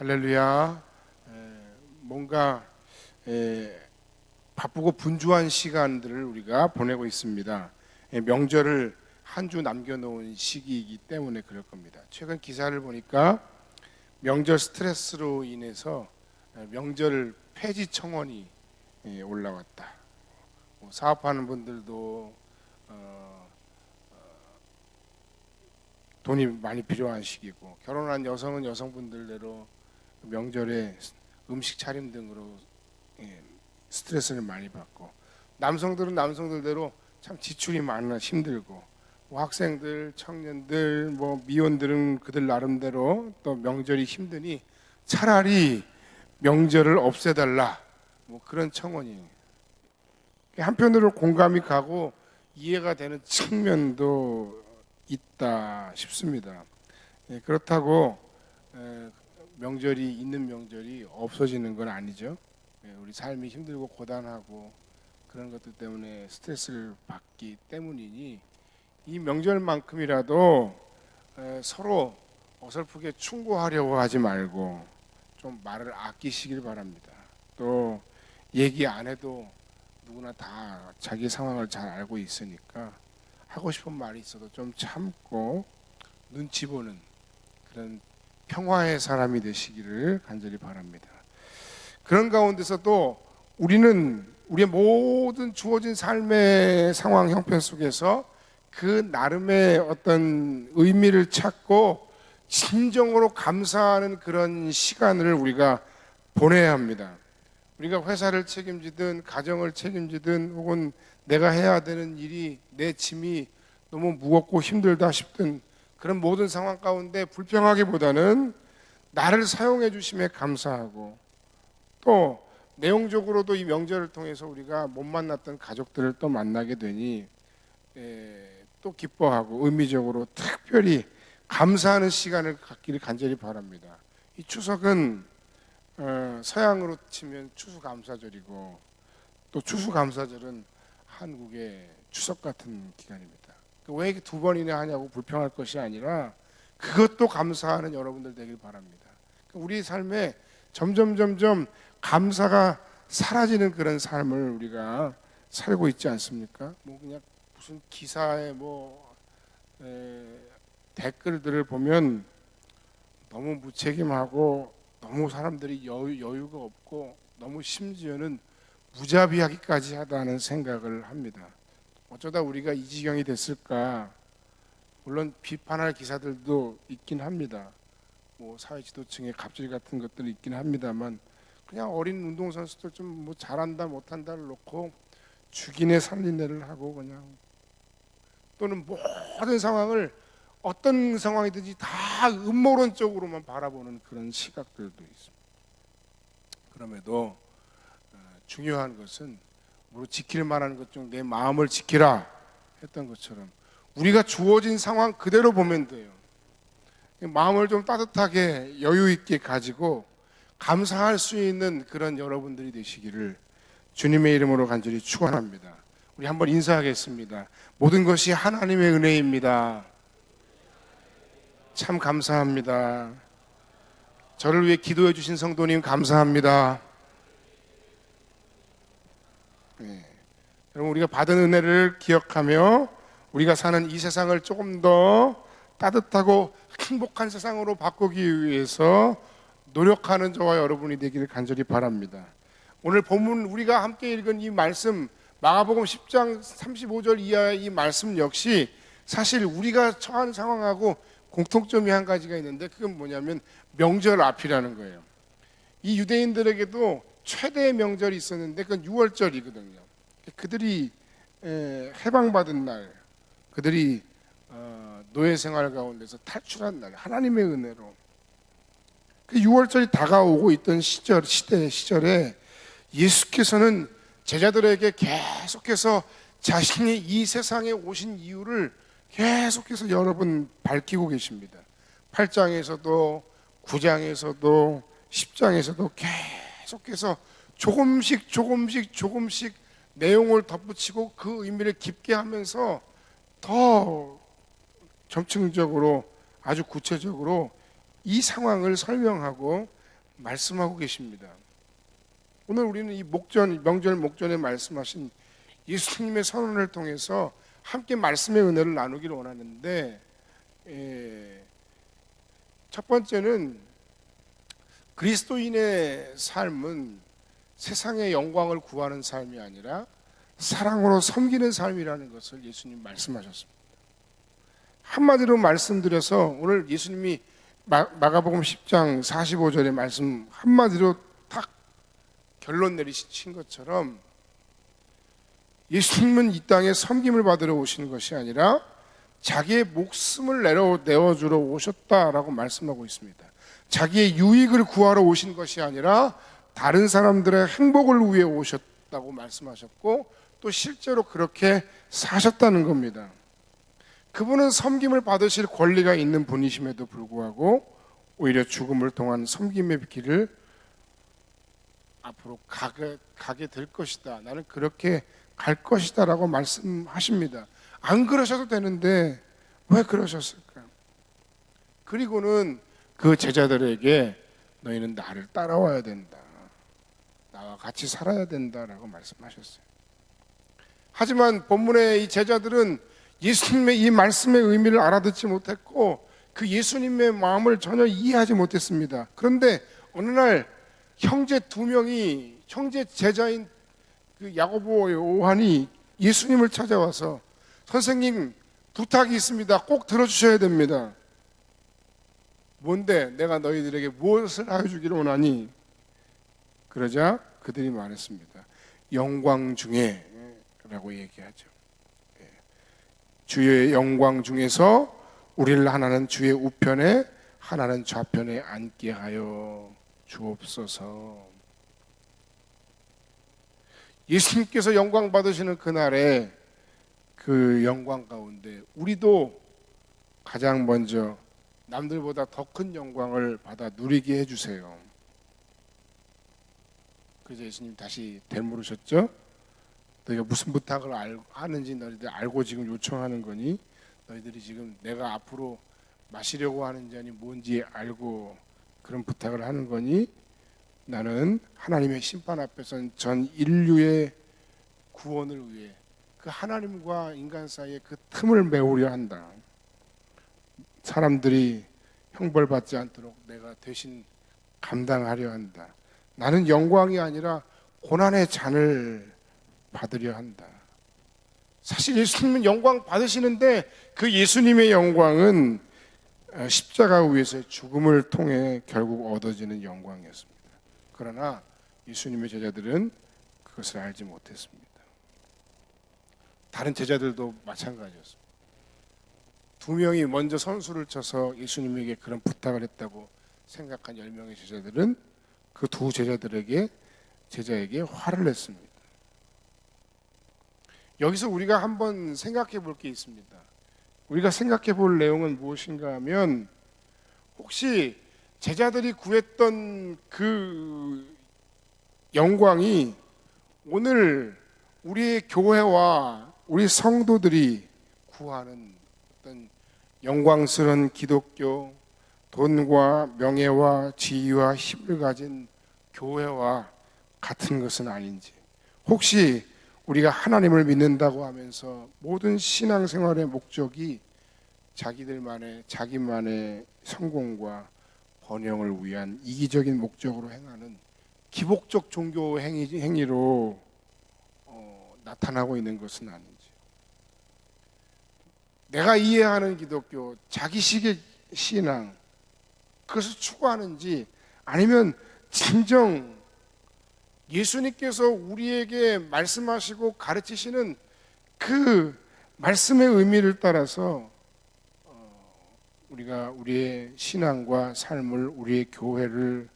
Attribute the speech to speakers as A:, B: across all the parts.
A: 할렐루야. 뭔가 바쁘고 분주한 시간들을 우리가 보내고 있습니다. 명절을 한 주 남겨놓은 시기이기 때문에 그럴 겁니다. 최근 기사를 보니까 명절 스트레스로 인해서 명절 폐지 청원이 올라왔다. 사업하는 분들도 돈이 많이 필요한 시기고, 결혼한 여성은 여성분들대로 명절에 음식 차림 등으로 스트레스를 많이 받고, 남성들은 남성들대로 참 지출이 많아 힘들고, 학생들, 청년들, 미혼들은 그들 나름대로 또 명절이 힘드니 차라리 명절을 없애달라, 그런 청원이에요. 한편으로 공감이 가고 이해가 되는 측면도 있다 싶습니다. 그렇다고 명절이 있는 명절이 없어지는 건 아니죠. 우리 삶이 힘들고 고단하고 그런 것들 때문에 스트레스를 받기 때문이니 이 명절만큼이라도 서로 어설프게 충고하려고 하지 말고 좀 말을 아끼시길 바랍니다. 또 얘기 안 해도 누구나 다 자기 상황을 잘 알고 있으니까 하고 싶은 말이 있어도 좀 참고 눈치 보는 그런 평화의 사람이 되시기를 간절히 바랍니다. 그런 가운데서도 우리는 우리의 모든 주어진 삶의 상황 형편 속에서 그 나름의 어떤 의미를 찾고 진정으로 감사하는 그런 시간을 우리가 보내야 합니다. 우리가 회사를 책임지든 가정을 책임지든 혹은 내가 해야 되는 일이, 내 짐이 너무 무겁고 힘들다 싶든 그런 모든 상황 가운데 불평하기보다는 나를 사용해 주심에 감사하고, 또 내용적으로도 이 명절을 통해서 우리가 못 만났던 가족들을 또 만나게 되니 또 기뻐하고 의미적으로 특별히 감사하는 시간을 갖기를 간절히 바랍니다. 이 추석은 서양으로 치면 추수감사절이고, 또 추수감사절은 한국의 추석 같은 기간입니다. 왜 이렇게 두 번이나 하냐고 불평할 것이 아니라 그것도 감사하는 여러분들 되길 바랍니다. 우리 삶에 점점 감사가 사라지는 그런 삶을 우리가 살고 있지 않습니까? 그냥 무슨 기사에 댓글들을 보면 너무 무책임하고 너무 사람들이 여유가 없고 너무 심지어는 무자비하기까지 하다는 생각을 합니다. 어쩌다 우리가 이 지경이 됐을까? 물론 비판할 기사들도 있긴 합니다. 사회 지도층의 갑질 같은 것들이 있긴 합니다만, 그냥 어린 운동선수들 좀 잘한다 못한다를 놓고 죽이네 살리네를 하고, 그냥 또는 모든 상황을 어떤 상황이든지 다 음모론적으로만 바라보는 그런 시각들도 있습니다. 그럼에도 중요한 것은 우리 지킬 만한 것 중 내 마음을 지키라 했던 것처럼 우리가 주어진 상황 그대로 보면 돼요. 마음을 좀 따뜻하게 여유 있게 가지고 감사할 수 있는 그런 여러분들이 되시기를 주님의 이름으로 간절히 축원합니다. 우리 한번 인사하겠습니다. 모든 것이 하나님의 은혜입니다. 참 감사합니다. 저를 위해 기도해 주신 성도님 감사합니다. 여러분, 우리가 받은 은혜를 기억하며 우리가 사는 이 세상을 조금 더 따뜻하고 행복한 세상으로 바꾸기 위해서 노력하는 저와 여러분이 되기를 간절히 바랍니다. 오늘 본문 우리가 함께 읽은 이 말씀, 마가복음 10장 35절 이하의 이 말씀 역시 사실 우리가 처한 상황하고 공통점이 한 가지가 있는데, 그건 뭐냐면 명절 앞이라는 거예요. 이 유대인들에게도 최대의 명절이 있었는데 그건 6월절이거든요. 그들이 해방받은 날, 그들이 노예 생활 가운데서 탈출한 날, 하나님의 은혜로 그 6월절이 다가오고 있던 시절에 예수께서는 제자들에게 계속해서 자신이 이 세상에 오신 이유를 계속해서 여러 번 밝히고 계십니다. 8장에서도 9장에서도 10장에서도 계속해서 조금씩 내용을 덧붙이고 그 의미를 깊게 하면서 더 점층적으로 아주 구체적으로 이 상황을 설명하고 말씀하고 계십니다. 오늘 우리는 이 명절 목전에 말씀하신 예수님의 선언을 통해서 함께 말씀의 은혜를 나누기를 원하는데, 첫 번째는 그리스도인의 삶은 세상의 영광을 구하는 삶이 아니라 사랑으로 섬기는 삶이라는 것을 예수님 말씀하셨습니다. 한마디로 말씀드려서 오늘 예수님이 마가복음 10장 45절의 말씀 한마디로 딱 결론 내리신 것처럼 예수님은 이 땅에 섬김을 받으러 오시는 것이 아니라 자기의 목숨을 내어주러 오셨다라고 말씀하고 있습니다. 자기의 유익을 구하러 오신 것이 아니라 다른 사람들의 행복을 위해 오셨다고 말씀하셨고, 또 실제로 그렇게 사셨다는 겁니다. 그분은 섬김을 받으실 권리가 있는 분이심에도 불구하고 오히려 죽음을 통한 섬김의 길을 앞으로 가게 될 것이다, 나는 그렇게 갈 것이다 라고 말씀하십니다. 안 그러셔도 되는데 왜 그러셨을까? 그리고는 그 제자들에게 너희는 나를 따라와야 된다, 나와 같이 살아야 된다라고 말씀하셨어요. 하지만 본문의 이 제자들은 예수님의 이 말씀의 의미를 알아듣지 못했고 그 예수님의 마음을 전혀 이해하지 못했습니다. 그런데 어느 날 형제 두 명이, 형제 제자인 그 야고보 요한이 예수님을 찾아와서 선생님, 부탁이 있습니다. 꼭 들어주셔야 됩니다. 뭔데? 내가 너희들에게 무엇을 하여주기를 원하니? 그러자 그들이 말했습니다. 영광 중에 라고 얘기하죠. 주의 영광 중에서 우리를 하나는 주의 우편에 하나는 좌편에 앉게 하여 주옵소서. 예수님께서 영광 받으시는 그날에 그 영광 가운데 우리도 가장 먼저 남들보다 더 큰 영광을 받아 누리게 해주세요. 그래서 예수님 다시 되물으셨죠. 너희가 무슨 부탁을 하는지 너희들 알고 지금 요청하는 거니? 너희들이 지금 내가 앞으로 마시려고 하는 잔이 뭔지 알고 그런 부탁을 하는 거니? 나는 하나님의 심판 앞에서는 전 인류의 구원을 위해 그 하나님과 인간 사이의 그 틈을 메우려 한다. 사람들이 형벌받지 않도록 내가 대신 감당하려 한다. 나는 영광이 아니라 고난의 잔을 받으려 한다. 사실 예수님은 영광 받으시는데 그 예수님의 영광은 십자가 위에서의 죽음을 통해 결국 얻어지는 영광이었습니다. 그러나 예수님의 제자들은 그것을 알지 못했습니다. 다른 제자들도 마찬가지였습니다. 두 명이 먼저 선수를 쳐서 예수님에게 그런 부탁을 했다고 생각한 10명의 제자들은 그 두 제자에게 화를 냈습니다. 여기서 우리가 한번 생각해 볼 게 있습니다. 우리가 생각해 볼 내용은 무엇인가 하면, 혹시 제자들이 구했던 그 영광이 오늘 우리의 교회와 우리 성도들이 구하는 어떤 영광스러운 기독교, 돈과 명예와 지위와 힘을 가진 교회와 같은 것은 아닌지, 혹시 우리가 하나님을 믿는다고 하면서 모든 신앙생활의 목적이 자기만의 성공과 번영을 위한 이기적인 목적으로 행하는 기복적 종교 행위로 나타나고 있는 것은 아닌지, 내가 이해하는 기독교, 자기식의 신앙, 그것을 추구하는지, 아니면 진정 예수님께서 우리에게 말씀하시고 가르치시는 그 말씀의 의미를 따라서 우리가 우리의 신앙과 삶을, 우리의 교회를,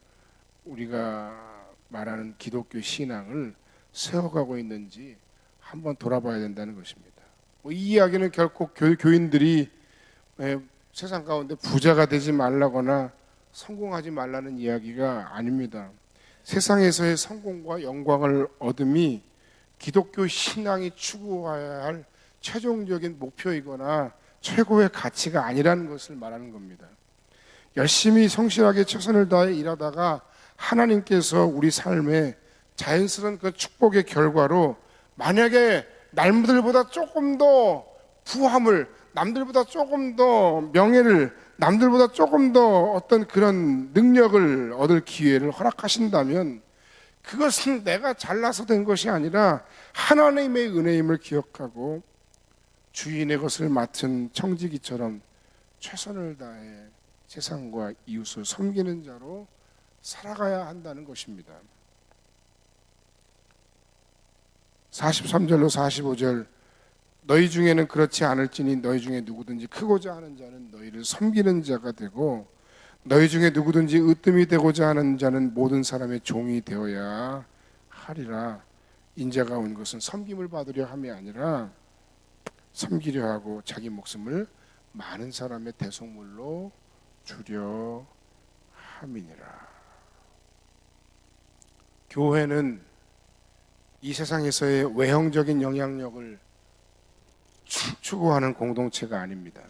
A: 우리가 말하는 기독교 신앙을 세워가고 있는지 한번 돌아봐야 된다는 것입니다. 이 이야기는 결코 교인들이 세상 가운데 부자가 되지 말라거나 성공하지 말라는 이야기가 아닙니다. 세상에서의 성공과 영광을 얻음이 기독교 신앙이 추구해야 할 최종적인 목표이거나 최고의 가치가 아니라는 것을 말하는 겁니다. 열심히 성실하게 최선을 다해 일하다가 하나님께서 우리 삶에 자연스러운 그 축복의 결과로 만약에 남들보다 조금 더 부함을, 남들보다 조금 더 명예를, 남들보다 조금 더 어떤 그런 능력을 얻을 기회를 허락하신다면 그것은 내가 잘나서 된 것이 아니라 하나님의 은혜임을 기억하고 주인의 것을 맡은 청지기처럼 최선을 다해 세상과 이웃을 섬기는 자로 살아가야 한다는 것입니다. 43절로 45절, 너희 중에는 그렇지 않을지니 너희 중에 누구든지 크고자 하는 자는 너희를 섬기는 자가 되고 너희 중에 누구든지 으뜸이 되고자 하는 자는 모든 사람의 종이 되어야 하리라. 인자가 온 것은 섬김을 받으려 함이 아니라 섬기려 하고 자기 목숨을 많은 사람의 대속물로 주려 함이니라. 교회는 이 세상에서의 외형적인 영향력을 추구하는 공동체가 아닙니다.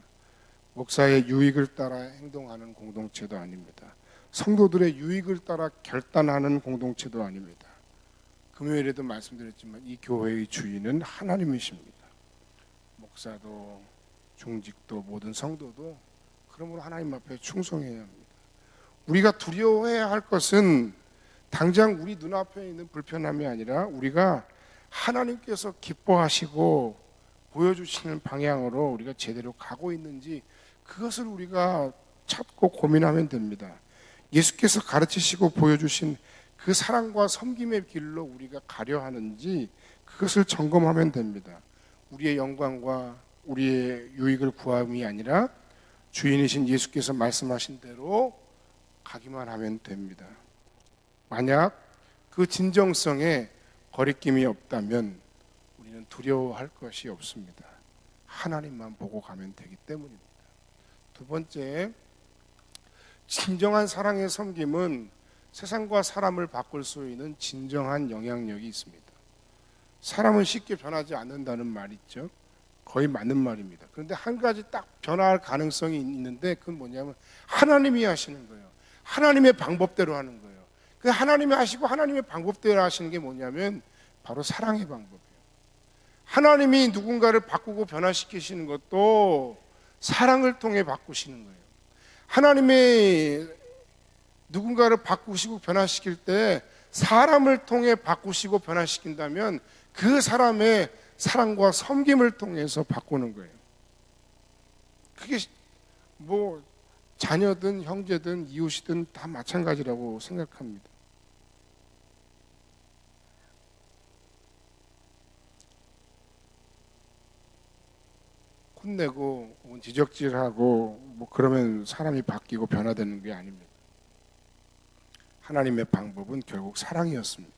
A: 목사의 유익을 따라 행동하는 공동체도 아닙니다. 성도들의 유익을 따라 결단하는 공동체도 아닙니다. 금요일에도 말씀드렸지만 이 교회의 주인은 하나님이십니다. 목사도 중직도 모든 성도도 그러므로 하나님 앞에 충성해야 합니다. 우리가 두려워해야 할 것은 당장 우리 눈앞에 있는 불편함이 아니라 우리가 하나님께서 기뻐하시고 보여주시는 방향으로 우리가 제대로 가고 있는지 그것을 우리가 찾고 고민하면 됩니다. 예수께서 가르치시고 보여주신 그 사랑과 섬김의 길로 우리가 가려 하는지 그것을 점검하면 됩니다. 우리의 영광과 우리의 유익을 구함이 아니라 주인이신 예수께서 말씀하신 대로 가기만 하면 됩니다. 만약 그 진정성에 거리낌이 없다면 우리는 두려워할 것이 없습니다. 하나님만 보고 가면 되기 때문입니다. 두 번째, 진정한 사랑의 섬김은 세상과 사람을 바꿀 수 있는 진정한 영향력이 있습니다. 사람은 쉽게 변하지 않는다는 말 있죠. 거의 맞는 말입니다. 그런데 한 가지 딱 변화할 가능성이 있는데 그건 뭐냐면 하나님이 하시는 거예요. 하나님의 방법대로 하는 거예요. 그 하나님이 하시고 하나님의 방법대로 하시는 게 뭐냐면 바로 사랑의 방법이에요. 하나님이 누군가를 바꾸고 변화시키시는 것도 사랑을 통해 바꾸시는 거예요. 하나님의 누군가를 바꾸시고 변화시킬 때 사람을 통해 바꾸시고 변화시킨다면 그 사람의 사랑과 섬김을 통해서 바꾸는 거예요. 그게 뭐 자녀든 형제든 이웃이든 다 마찬가지라고 생각합니다. 혼내고 지적질하고 뭐 그러면 사람이 바뀌고 변화되는 게 아닙니다. 하나님의 방법은 결국 사랑이었습니다.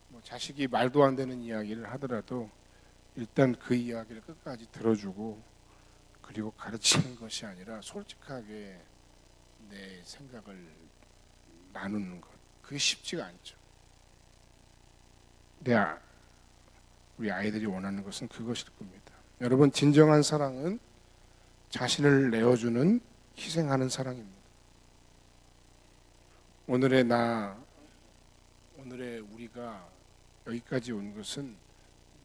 A: 뭐 자식이 말도 안 되는 이야기를 하더라도 일단 그 이야기를 끝까지 들어주고 그리고 가르치는 것이 아니라 솔직하게 내 생각을 나누는 것, 그게 쉽지가 않죠. 우리 아이들이 원하는 것은 그것일 겁니다. 여러분, 진정한 사랑은 자신을 내어주는, 희생하는 사랑입니다. 오늘의 우리가 여기까지 온 것은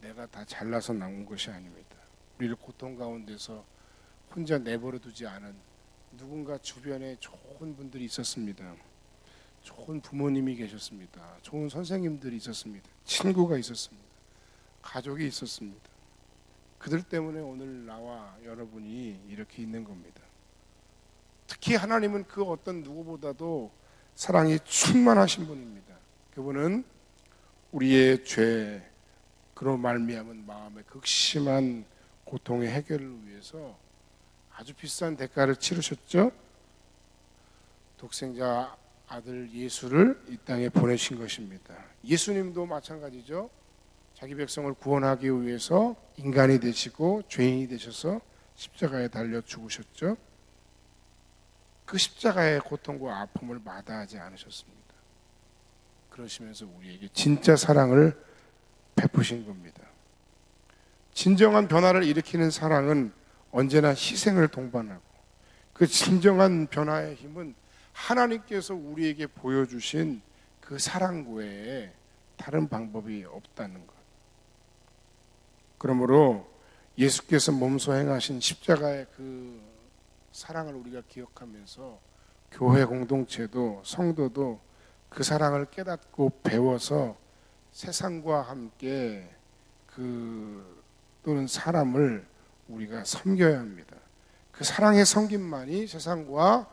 A: 내가 다 잘나서 나온 것이 아닙니다. 우리를 고통 가운데서 혼자 내버려 두지 않은 누군가 주변에 좋은 분들이 있었습니다. 좋은 부모님이 계셨습니다. 좋은 선생님들이 있었습니다. 친구가 있었습니다. 가족이 있었습니다. 그들 때문에 오늘 나와 여러분이 이렇게 있는 겁니다. 특히 하나님은 그 어떤 누구보다도 사랑이 충만하신 분입니다. 그분은 우리의 죄, 그로 말미암은 마음의 극심한 고통의 해결을 위해서 아주 비싼 대가를 치르셨죠. 독생자 아들 예수를 이 땅에 보내신 것입니다. 예수님도 마찬가지죠. 자기 백성을 구원하기 위해서 인간이 되시고 죄인이 되셔서 십자가에 달려 죽으셨죠. 그 십자가의 고통과 아픔을 마다하지 않으셨습니다. 그러시면서 우리에게 진짜 사랑을 베푸신 겁니다. 진정한 변화를 일으키는 사랑은 언제나 희생을 동반하고 그 진정한 변화의 힘은 하나님께서 우리에게 보여주신 그 사랑 외에 다른 방법이 없다는 것. 그러므로 예수께서 몸소 행하신 십자가의 그 사랑을 우리가 기억하면서 교회 공동체도 성도도 그 사랑을 깨닫고 배워서 세상과 함께 또는 사람을 우리가 섬겨야 합니다. 그 사랑의 섬김만이 세상과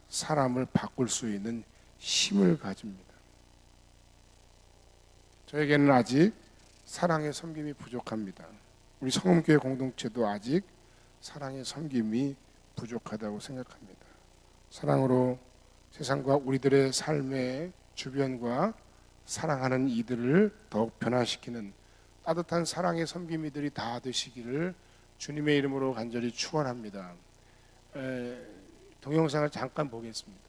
A: 사람을 바꿀 수 있는 힘을 가집니다. 저에게는 아직 사랑의 섬김이 부족합니다. 우리 성음교회 공동체도 아직 사랑의 섬김이 부족하다고 생각합니다. 사랑으로 세상과 우리들의 삶의 주변과 사랑하는 이들을 더욱 변화시키는 따뜻한 사랑의 섬김이들이 다 되시기를 주님의 이름으로 간절히 축원합니다. 동영상을 잠깐 보겠습니다.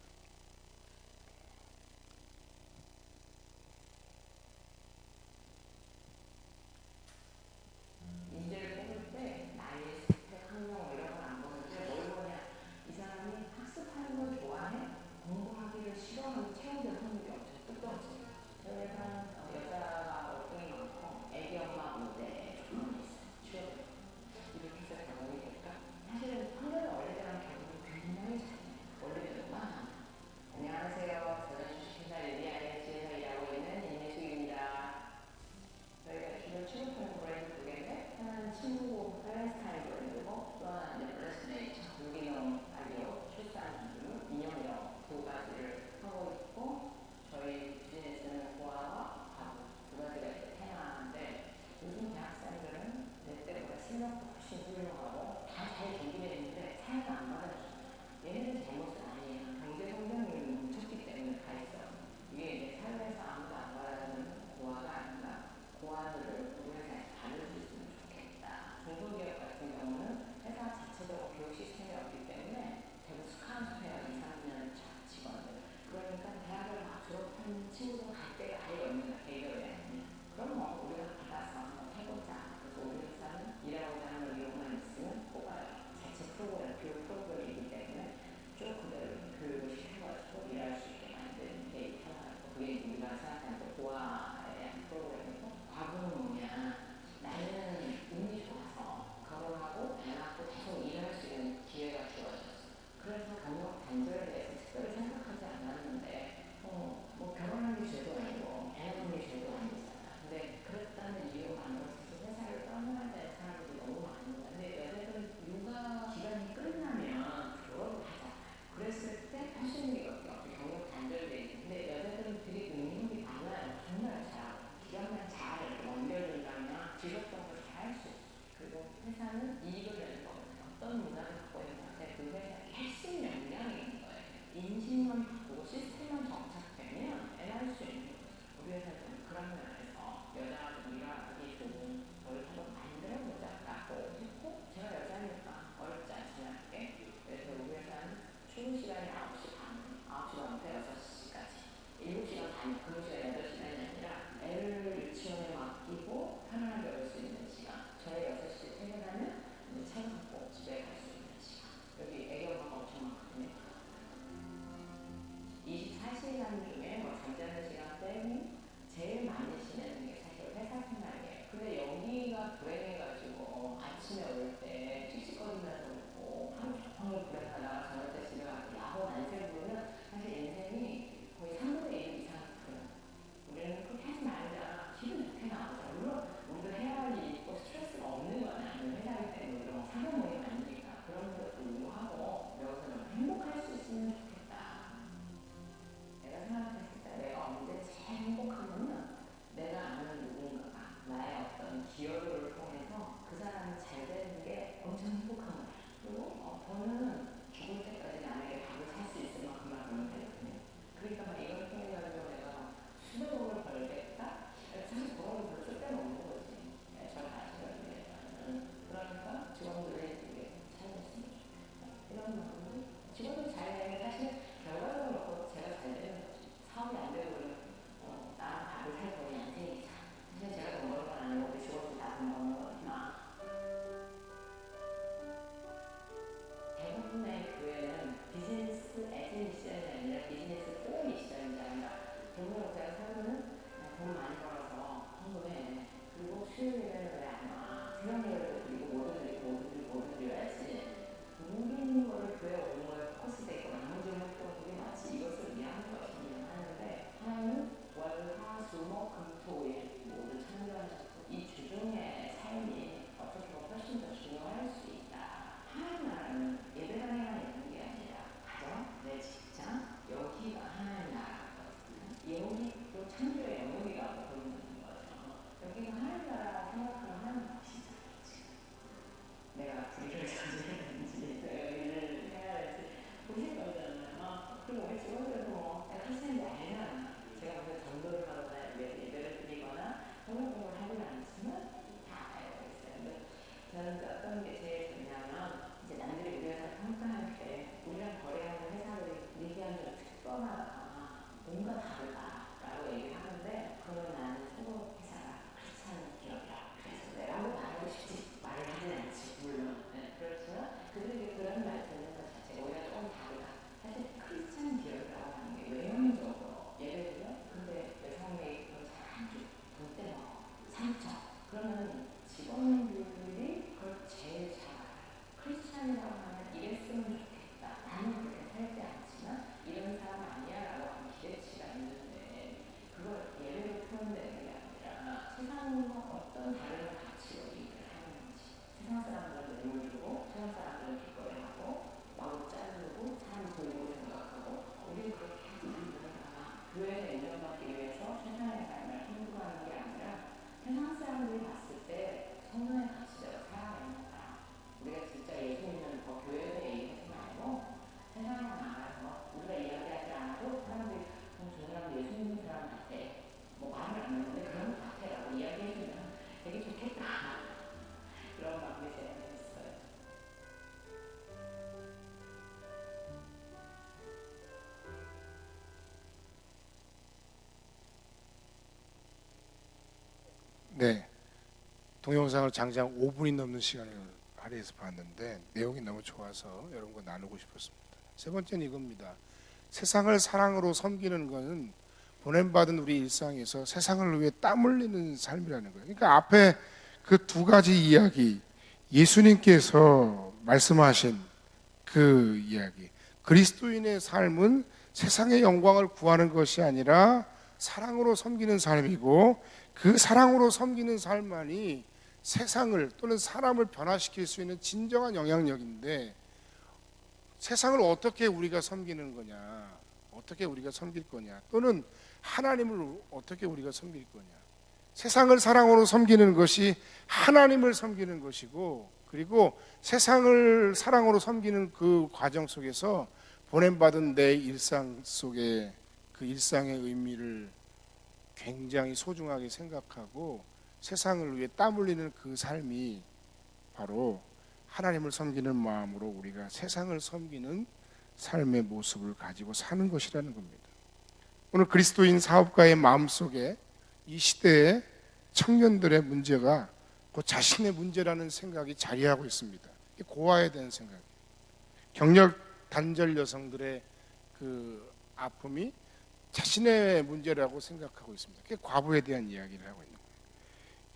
A: 네, 동영상을 장장 5분이 넘는 시간을 할애해서 봤는데 내용이 너무 좋아서 여러분과 나누고 싶었습니다. 세 번째는 이겁니다. 세상을 사랑으로 섬기는 것은 보냄받은 우리 일상에서 세상을 위해 땀 흘리는 삶이라는 거예요. 그러니까 앞에 그 두 가지 이야기, 예수님께서 말씀하신 그 이야기, 그리스도인의 삶은 세상의 영광을 구하는 것이 아니라 사랑으로 섬기는 삶이고, 그 사랑으로 섬기는 삶만이 세상을 또는 사람을 변화시킬 수 있는 진정한 영향력인데, 세상을 어떻게 우리가 섬기는 거냐, 어떻게 우리가 섬길 거냐, 또는 하나님을 어떻게 우리가 섬길 거냐. 세상을 사랑으로 섬기는 것이 하나님을 섬기는 것이고, 그리고 세상을 사랑으로 섬기는 그 과정 속에서 보냄받은 내 일상 속에 그 일상의 의미를 굉장히 소중하게 생각하고 세상을 위해 땀 흘리는 그 삶이 바로 하나님을 섬기는 마음으로 우리가 세상을 섬기는 삶의 모습을 가지고 사는 것이라는 겁니다. 오늘 그리스도인 사업가의 마음속에 이 시대의 청년들의 문제가 그 자신의 문제라는 생각이 자리하고 있습니다. 고아에 대한 생각, 경력 단절 여성들의 그 아픔이 자신의 문제라고 생각하고 있습니다. 그게 과부에 대한 이야기를 하고 있는 거예요.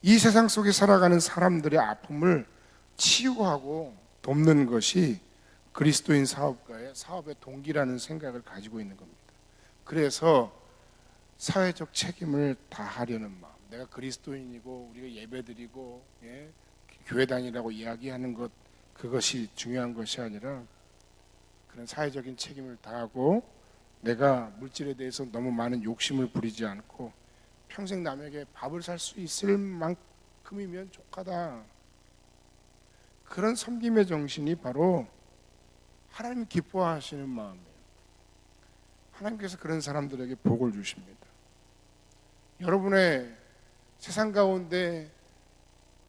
A: 이 세상 속에 살아가는 사람들의 아픔을 치유하고 돕는 것이 그리스도인 사업가의 사업의 동기라는 생각을 가지고 있는 겁니다. 그래서 사회적 책임을 다하려는 마음, 내가 그리스도인이고 우리가 예배드리고 교회 다니라고 이야기하는 것, 그것이 중요한 것이 아니라 그런 사회적인 책임을 다하고 내가 물질에 대해서 너무 많은 욕심을 부리지 않고 평생 남에게 밥을 살 수 있을 만큼이면 족하다. 그런 섬김의 정신이 바로 하나님 기뻐하시는 마음이에요. 하나님께서 그런 사람들에게 복을 주십니다. 여러분의 세상 가운데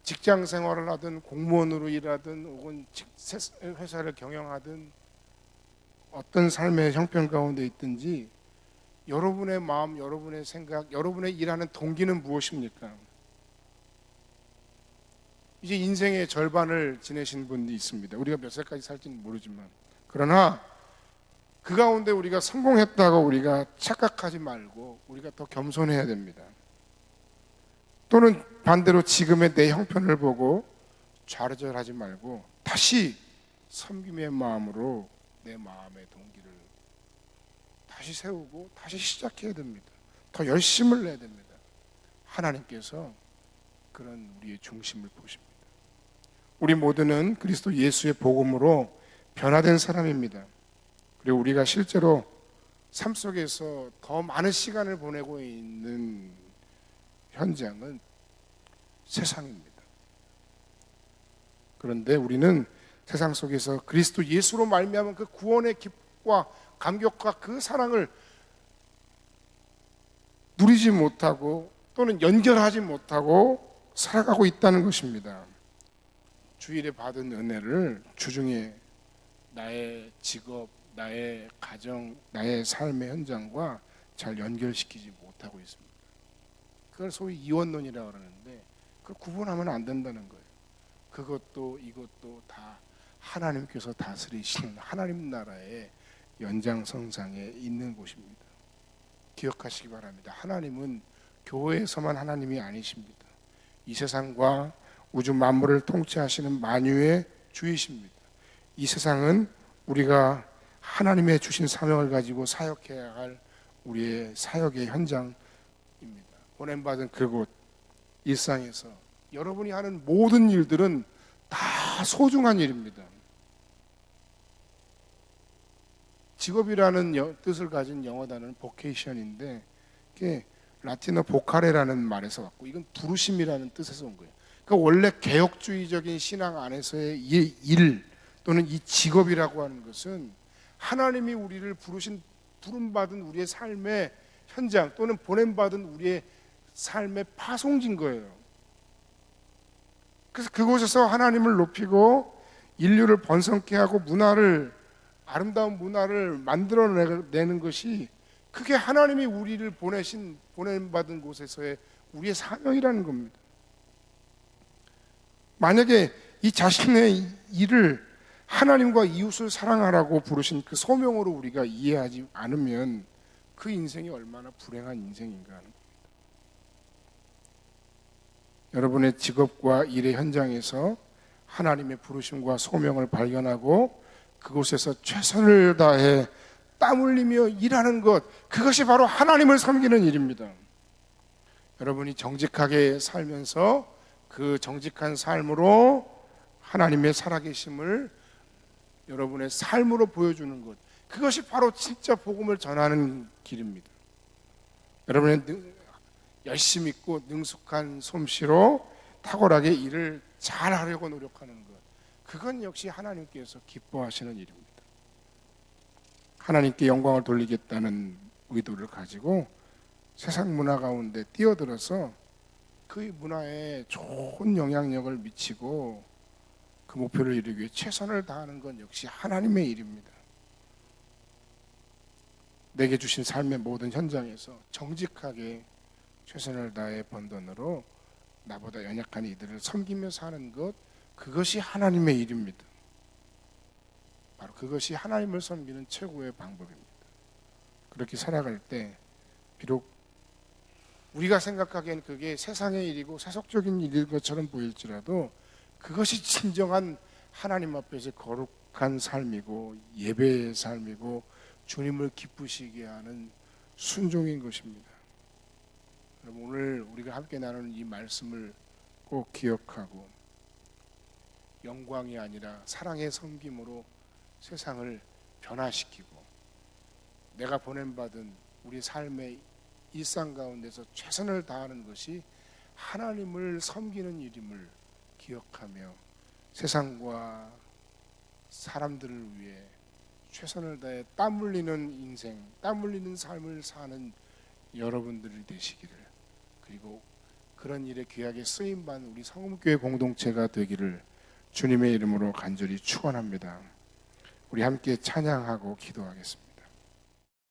A: 직장 생활을 하든 공무원으로 일하든 혹은 회사를 경영하든 어떤 삶의 형편 가운데 있든지 여러분의 마음, 여러분의 생각, 여러분의 일하는 동기는 무엇입니까? 이제 인생의 절반을 지내신 분이 있습니다. 우리가 몇 살까지 살지는 모르지만, 그러나 그 가운데 우리가 성공했다고 우리가 착각하지 말고 우리가 더 겸손해야 됩니다. 또는 반대로 지금의 내 형편을 보고 좌절하지 말고 다시 섬김의 마음으로 내 마음의 동기를 다시 세우고 다시 시작해야 됩니다. 더 열심을 내야 됩니다. 하나님께서 그런 우리의 중심을 보십니다. 우리 모두는 그리스도 예수의 복음으로 변화된 사람입니다. 그리고 우리가 실제로 삶 속에서 더 많은 시간을 보내고 있는 현장은 세상입니다. 그런데 우리는 세상 속에서 그리스도 예수로 말미암은 그 구원의 기쁨과 감격과 그 사랑을 누리지 못하고 또는 연결하지 못하고 살아가고 있다는 것입니다. 주일에 받은 은혜를 주중에 나의 직업, 나의 가정, 나의 삶의 현장과 잘 연결시키지 못하고 있습니다. 그걸 소위 이원론이라고 그러는데 그걸 구분하면 안 된다는 거예요. 그것도 이것도 다 하나님께서 다스리시는 하나님 나라의 연장선상에 있는 곳입니다. 기억하시기 바랍니다. 하나님은 교회에서만 하나님이 아니십니다. 이 세상과 우주 만물을 통치하시는 만유의 주이십니다. 이 세상은 우리가 하나님의 주신 사명을 가지고 사역해야 할 우리의 사역의 현장입니다. 보냄받은 그곳 일상에서 여러분이 하는 모든 일들은 다 소중한 일입니다. 직업이라는 뜻을 가진 영어 단어는 vocation인데 이게 라틴어 보카레라는 말에서 왔고 이건 부르심이라는 뜻에서 온 거예요. 그러니까 원래 개혁주의적인 신앙 안에서의 이 일 또는 이 직업이라고 하는 것은 하나님이 우리를 부름받은 우리의 삶의 현장 또는 보냄받은 우리의 삶의 파송진 거예요. 그래서 그곳에서 하나님을 높이고 인류를 번성케 하고 아름다운 문화를 만들어내는 것이 그게 하나님이 우리를 보냄받은 곳에서의 우리의 사명이라는 겁니다. 만약에 이 자신의 일을 하나님과 이웃을 사랑하라고 부르신 그 소명으로 우리가 이해하지 않으면 그 인생이 얼마나 불행한 인생인가 하는 겁니다. 여러분의 직업과 일의 현장에서 하나님의 부르심과 소명을 발견하고 그곳에서 최선을 다해 땀 흘리며 일하는 것, 그것이 바로 하나님을 섬기는 일입니다. 여러분이 정직하게 살면서 그 정직한 삶으로 하나님의 살아계심을 여러분의 삶으로 보여주는 것, 그것이 바로 진짜 복음을 전하는 길입니다. 여러분의 열심 있고 능숙한 솜씨로 탁월하게 일을 잘하려고 노력하는 것, 그건 역시 하나님께서 기뻐하시는 일입니다. 하나님께 영광을 돌리겠다는 의도를 가지고 세상 문화 가운데 뛰어들어서 그 문화에 좋은 영향력을 미치고 그 목표를 이루기 위해 최선을 다하는 건 역시 하나님의 일입니다. 내게 주신 삶의 모든 현장에서 정직하게 최선을 다해 번 돈으로 나보다 연약한 이들을 섬기며 사는 것, 그것이 하나님의 일입니다. 바로 그것이 하나님을 섬기는 최고의 방법입니다. 그렇게 살아갈 때 비록 우리가 생각하기엔 그게 세상의 일이고 세속적인 일일 것처럼 보일지라도 그것이 진정한 하나님 앞에서 거룩한 삶이고 예배의 삶이고 주님을 기쁘시게 하는 순종인 것입니다. 여러분, 오늘 우리가 함께 나누는 이 말씀을 꼭 기억하고 영광이 아니라 사랑의 섬김으로 세상을 변화시키고 내가 보냄받은 우리 삶의 일상 가운데서 최선을 다하는 것이 하나님을 섬기는 일임을 기억하며 세상과 사람들을 위해 최선을 다해 땀 흘리는 인생, 땀 흘리는 삶을 사는 여러분들이 되시기를, 그리고 그런 일에 귀하게 쓰임받는 우리 성음교회 공동체가 되기를 주님의 이름으로 간절히 축원합니다. 우리 함께 찬양하고 기도하겠습니다.